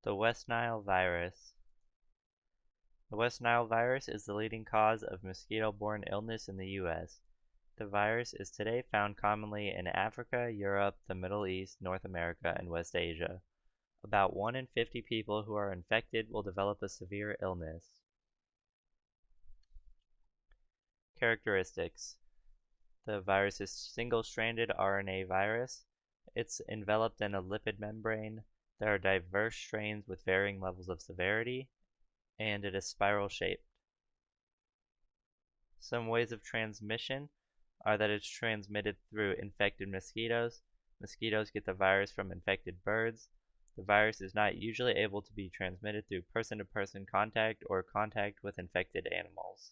The West Nile virus. The West Nile virus is the leading cause of mosquito-borne illness in the U.S. The virus is today found commonly in Africa, Europe, the Middle East, North America, and West Asia. About 1 in 50 people who are infected will develop a severe illness. Characteristics. The virus is single-stranded RNA virus. It's enveloped in a lipid membrane. There are diverse strains with varying levels of severity, and it is spiral-shaped. Some ways of transmission are that it's transmitted through infected mosquitoes. Mosquitoes get the virus from infected birds. The virus is not usually able to be transmitted through person-to-person contact or contact with infected animals.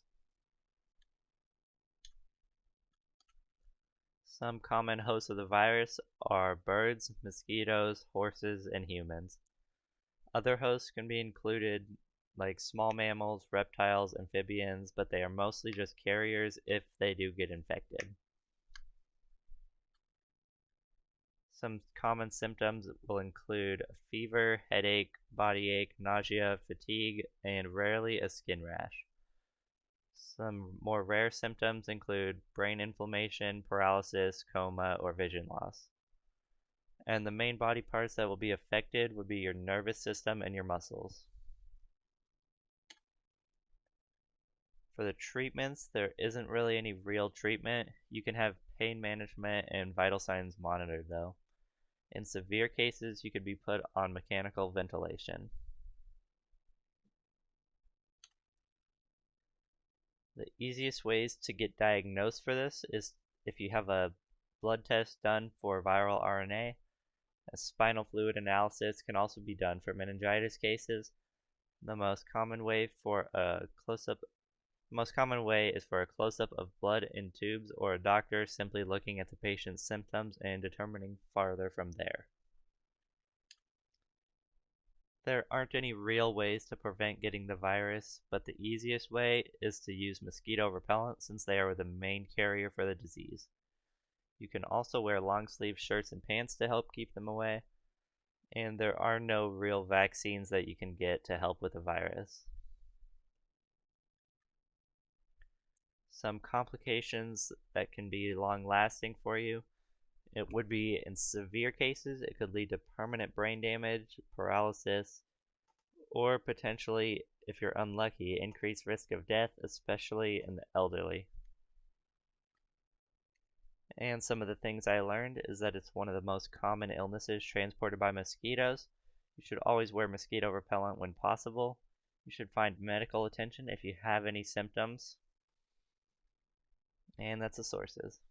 Some common hosts of the virus are birds, mosquitoes, horses, and humans. Other hosts can be included like small mammals, reptiles, amphibians, but they are mostly just carriers if they do get infected. Some common symptoms will include a fever, headache, body ache, nausea, fatigue, and rarely a skin rash. Some more rare symptoms include brain inflammation, paralysis, coma, or vision loss. And the main body parts that will be affected would be your nervous system and your muscles. For the treatments, there isn't really any real treatment. You can have pain management and vital signs monitored though. In severe cases, you could be put on mechanical ventilation. The easiest ways to get diagnosed for this is if you have a blood test done for viral RNA. A spinal fluid analysis can also be done for meningitis cases. The most common way is for a close-up of blood in tubes or a doctor simply looking at the patient's symptoms and determining farther from there. There aren't any real ways to prevent getting the virus, but the easiest way is to use mosquito repellent since they are the main carrier for the disease. You can also wear long-sleeve shirts and pants to help keep them away, and there are no real vaccines that you can get to help with the virus. Some complications that can be long-lasting for you. It would be in severe cases, it could lead to permanent brain damage, paralysis, or potentially, if you're unlucky, increased risk of death, especially in the elderly. And some of the things I learned is that it's one of the most common illnesses transported by mosquitoes. You should always wear mosquito repellent when possible. You should find medical attention if you have any symptoms. And that's the sources.